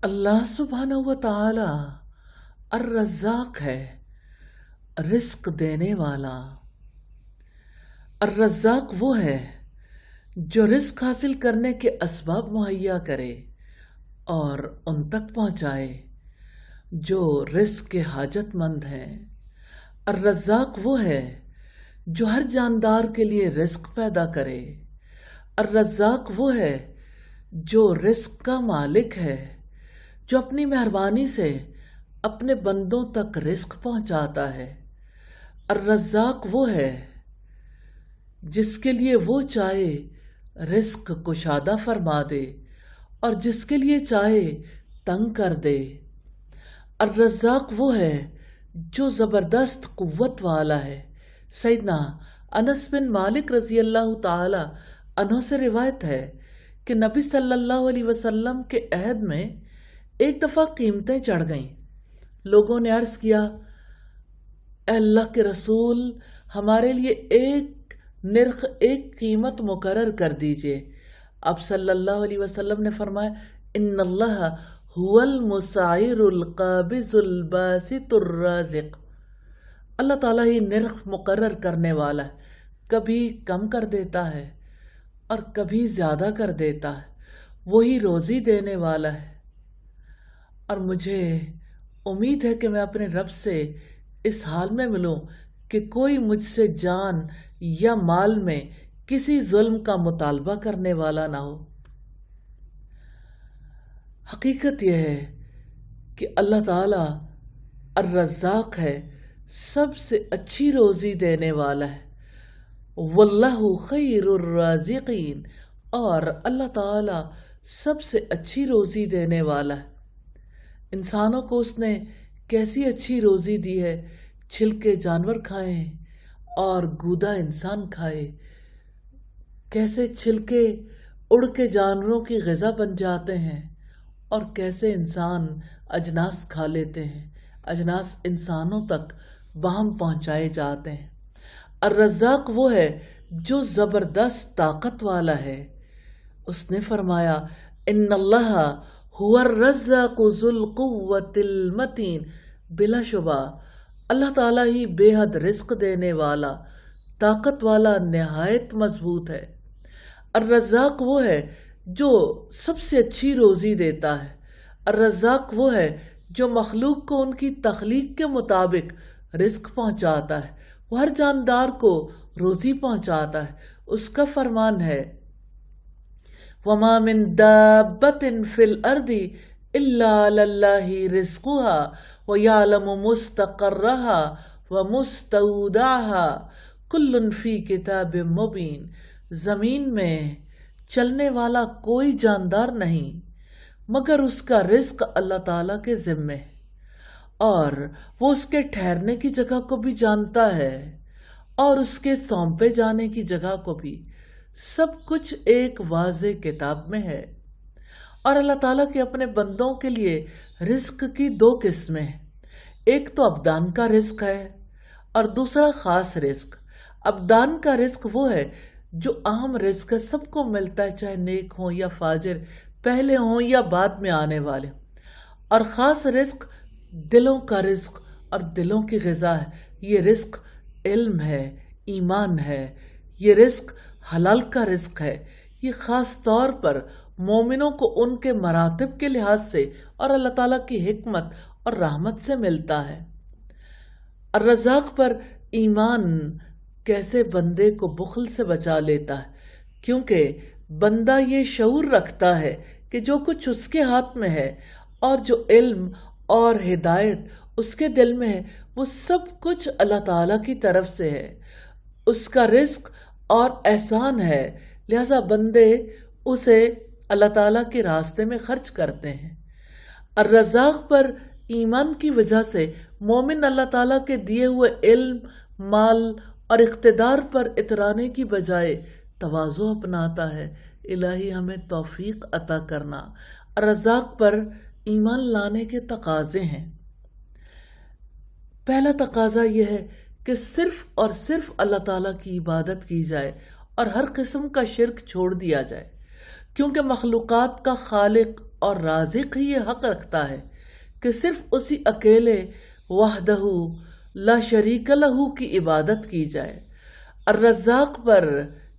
اللہ سبحانہ و تعالی الرزاق ہے، رزق دینے والا۔ الرزاق وہ ہے جو رزق حاصل کرنے کے اسباب مہیا کرے اور ان تک پہنچائے جو رزق کے حاجت مند ہیں۔ الرزاق وہ ہے جو ہر جاندار کے لیے رزق پیدا کرے۔ الرزاق وہ ہے جو رزق کا مالک ہے، جو اپنی مہربانی سے اپنے بندوں تک رزق پہنچاتا ہے۔ الرزاق وہ ہے جس کے لیے وہ چاہے رزق کشادہ فرما دے اور جس کے لیے چاہے تنگ کر دے۔ الرزاق وہ ہے جو زبردست قوت والا ہے۔ سیدنا انس بن مالک رضی اللہ تعالی عنہ سے روایت ہے کہ نبی صلی اللہ علیہ وسلم کے عہد میں ایک دفعہ قیمتیں چڑھ گئیں۔ لوگوں نے عرض کیا، اے اللہ کے رسول، ہمارے لیے ایک نرخ، ایک قیمت مقرر کر دیجئے۔ اب صلی اللہ علیہ وسلم نے فرمایا، ان اللہ هو المسعر القابض الباسط الرازق۔ اللہ تعالیٰ ہی نرخ مقرر کرنے والا ہے، کبھی کم کر دیتا ہے اور کبھی زیادہ کر دیتا ہے، وہی روزی دینے والا ہے۔ اور مجھے امید ہے کہ میں اپنے رب سے اس حال میں ملوں کہ کوئی مجھ سے جان یا مال میں کسی ظلم کا مطالبہ کرنے والا نہ ہو۔ حقیقت یہ ہے کہ اللہ تعالیٰ الرزاق ہے، سب سے اچھی روزی دینے والا ہے۔ واللہ خیر الرازقین، اور اللہ تعالیٰ سب سے اچھی روزی دینے والا ہے۔ انسانوں کو اس نے کیسی اچھی روزی دی ہے، چھلکے جانور کھائیں اور گودا انسان کھائے۔ کیسے چھلکے اڑ کے جانوروں کی غذا بن جاتے ہیں اور کیسے انسان اجناس کھا لیتے ہیں، اجناس انسانوں تک باہم پہنچائے جاتے ہیں۔ الرزاق وہ ہے جو زبردست طاقت والا ہے۔ اس نے فرمایا، ان اللہ هو الرزاق ذو القوة المتین۔ بلا شبہ اللہ تعالیٰ ہی بے حد رزق دینے والا، طاقت والا، نہایت مضبوط ہے۔ الرزاق وہ ہے جو سب سے اچھی روزی دیتا ہے۔ الرزاق وہ ہے جو مخلوق کو ان کی تخلیق کے مطابق رزق پہنچاتا ہے، وہ ہر جاندار کو روزی پہنچاتا ہے۔ اس کا فرمان ہے، وَمَا مِن دَابَّةٍ فِي الْأَرْضِ إِلَّا عَلَى اللَّهِ رِزْقُهَا وَيَعْلَمُ مُسْتَقَرَّهَا وَمُسْتَوْدَعَهَا كُلٌّ فِي كِتَابٍ مُبِينٍ۔ زمین میں چلنے والا کوئی جاندار نہیں مگر اس کا رزق اللہ تعالیٰ کے ذمے ہے، اور وہ اس کے ٹھہرنے کی جگہ کو بھی جانتا ہے اور اس کے سونپے جانے کی جگہ کو بھی۔ سب کچھ ایک واضح کتاب میں ہے۔ اور اللہ تعالیٰ کے اپنے بندوں کے لیے رزق کی دو قسمیں ہیں، ایک تو ابدان کا رزق ہے اور دوسرا خاص رزق۔ ابدان کا رزق وہ ہے جو عام رزق ہے، سب کو ملتا ہے، چاہے نیک ہوں یا فاجر، پہلے ہوں یا بعد میں آنے والے۔ اور خاص رزق دلوں کا رزق اور دلوں کی غذا ہے۔ یہ رزق علم ہے، ایمان ہے، یہ رزق حلال کا رزق ہے۔ یہ خاص طور پر مومنوں کو ان کے مراتب کے لحاظ سے اور اللہ تعالیٰ کی حکمت اور رحمت سے ملتا ہے۔ الرزاق پر ایمان کیسے بندے کو بخل سے بچا لیتا ہے، کیونکہ بندہ یہ شعور رکھتا ہے کہ جو کچھ اس کے ہاتھ میں ہے اور جو علم اور ہدایت اس کے دل میں ہے، وہ سب کچھ اللہ تعالیٰ کی طرف سے ہے، اس کا رزق اور احسان ہے، لہذا بندے اسے اللہ تعالیٰ کے راستے میں خرچ کرتے ہیں۔ الرزاق پر ایمان کی وجہ سے مومن اللہ تعالیٰ کے دیے ہوئے علم، مال اور اقتدار پر اترانے کی بجائے تواضع اپناتا ہے۔ الہی ہمیں توفیق عطا کرنا۔ الرزاق پر ایمان لانے کے تقاضے ہیں۔ پہلا تقاضا یہ ہے کہ صرف اور صرف اللہ تعالیٰ کی عبادت کی جائے اور ہر قسم کا شرک چھوڑ دیا جائے، کیونکہ مخلوقات کا خالق اور رازق ہی یہ حق رکھتا ہے کہ صرف اسی اکیلے وحدہ لا شریک لہ کی عبادت کی جائے۔ الرزاق پر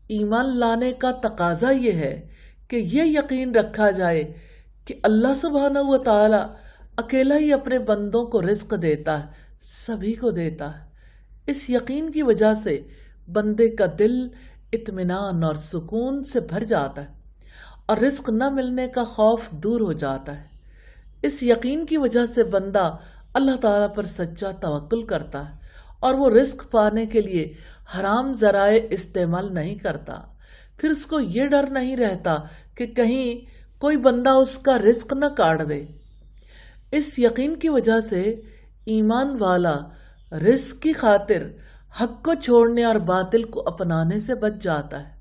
ایمان لانے کا تقاضا یہ ہے کہ یہ یقین رکھا جائے کہ اللہ سبحانہ و تعالی اکیلا ہی اپنے بندوں کو رزق دیتا ہے، سبھی کو دیتا ہے۔ اس یقین کی وجہ سے بندے کا دل اطمینان اور سکون سے بھر جاتا ہے اور رزق نہ ملنے کا خوف دور ہو جاتا ہے۔ اس یقین کی وجہ سے بندہ اللہ تعالیٰ پر سچا توکل کرتا ہے اور وہ رزق پانے کے لیے حرام ذرائع استعمال نہیں کرتا۔ پھر اس کو یہ ڈر نہیں رہتا کہ کہیں کوئی بندہ اس کا رزق نہ کاٹ دے۔ اس یقین کی وجہ سے ایمان والا رزق کی خاطر حق کو چھوڑنے اور باطل کو اپنانے سے بچ جاتا ہے۔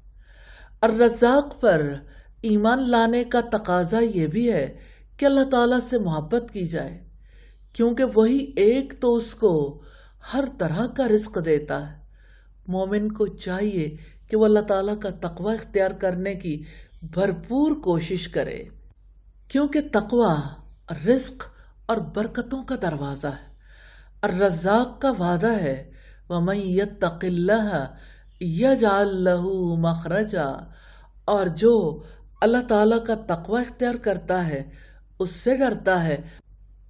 الرزاق پر ایمان لانے کا تقاضا یہ بھی ہے کہ اللہ تعالیٰ سے محبت کی جائے، کیونکہ وہی ایک تو اس کو ہر طرح کا رزق دیتا ہے۔ مومن کو چاہیے کہ وہ اللہ تعالیٰ کا تقوی اختیار کرنے کی بھرپور کوشش کرے، کیونکہ تقوی رزق اور برکتوں کا دروازہ ہے۔ الرزاق کا وعدہ ہے وَمَن يَتَّقِ اللَّهَ يَجْعَل لَّهُ مَخْرَجًا، اور جو اللہ تعالیٰ کا تقوی اختیار کرتا ہے، اس سے ڈرتا ہے،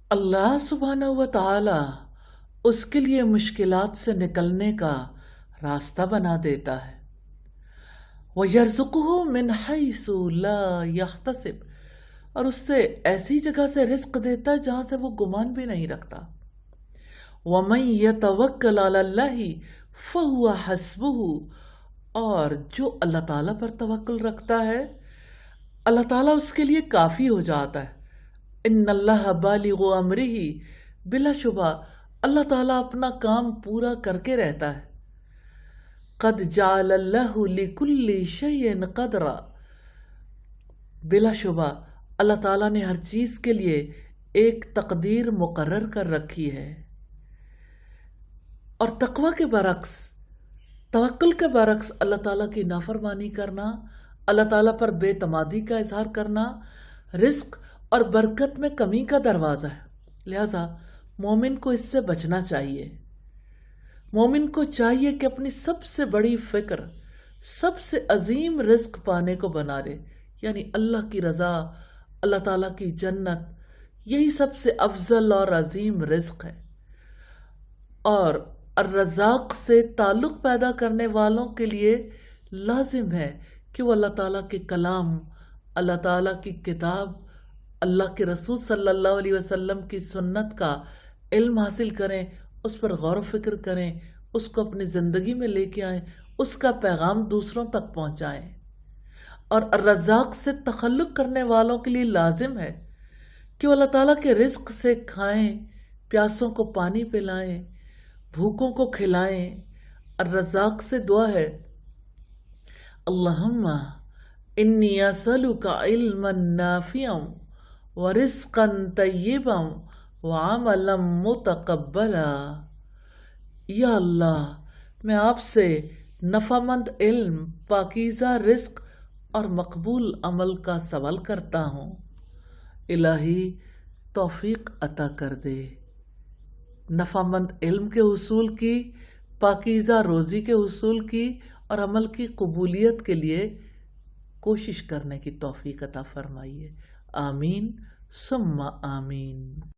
اللہ سبحانہ و تعالیٰ اس کے لیے مشکلات سے نکلنے کا راستہ بنا دیتا ہے۔ وَيَرْزُقُهُ مِنْ حَيْثُ لَا يَحْتَسِبُ، اور اس سے ایسی جگہ سے رزق دیتا ہے جہاں سے وہ گمان بھی نہیں رکھتا۔ وَمَن يَتَوَكَّلْ عَلَى اللَّهِ فَهُوَ حَسْبُهُ، اور جو اللہ تعالیٰ پر توکل رکھتا ہے اللہ تعالیٰ اس کے لیے کافی ہو جاتا ہے۔ ان اللہ بالغ امرہ، بلا شبہ اللہ تعالیٰ اپنا کام پورا کر کے رہتا ہے۔ قد جعل اللہ لکل شیء قدرا، بلا شبہ اللہ تعالیٰ نے ہر چیز کے لیے ایک تقدیر مقرر کر رکھی ہے۔ اور تقوی کے برعکس، توکل کے برعکس اللہ تعالیٰ کی نافرمانی کرنا، اللہ تعالیٰ پر بے اعتمادی کا اظہار کرنا رزق اور برکت میں کمی کا دروازہ ہے۔ لہذا مومن کو اس سے بچنا چاہیے۔ مومن کو چاہیے کہ اپنی سب سے بڑی فکر سب سے عظیم رزق پانے کو بنا لے، یعنی اللہ کی رضا، اللہ تعالیٰ کی جنت، یہی سب سے افضل اور عظیم رزق ہے۔ اور الرزاق سے تعلق پیدا کرنے والوں کے لیے لازم ہے کہ وہ اللہ تعالیٰ کے کلام، اللہ تعالیٰ کی کتاب، اللہ کے رسول صلی اللہ علیہ وسلم کی سنت کا علم حاصل کریں، اس پر غور و فکر کریں، اس کو اپنی زندگی میں لے کے آئیں، اس کا پیغام دوسروں تک پہنچائیں۔ اور الرزاق سے تخلق کرنے والوں کے لیے لازم ہے کہ وہ اللہ تعالیٰ کے رزق سے کھائیں، پیاسوں کو پانی پلائیں، بھوکوں کو کھلائیں۔ الرزاق سے دعا ہے اللہم انی اسألک علما نافعا ورزقا طیبا وعملا متقبلا، یا اللہ میں آپ سے نفع مند علم، پاکیزہ رزق اور مقبول عمل کا سوال کرتا ہوں۔ الہی توفیق عطا کر دے، نفع مند علم کے حصول کی، پاکیزہ روزی کے حصول کی اور عمل کی قبولیت کے لیے کوشش کرنے کی توفیق عطا فرمائیے۔ آمین ثم آمین۔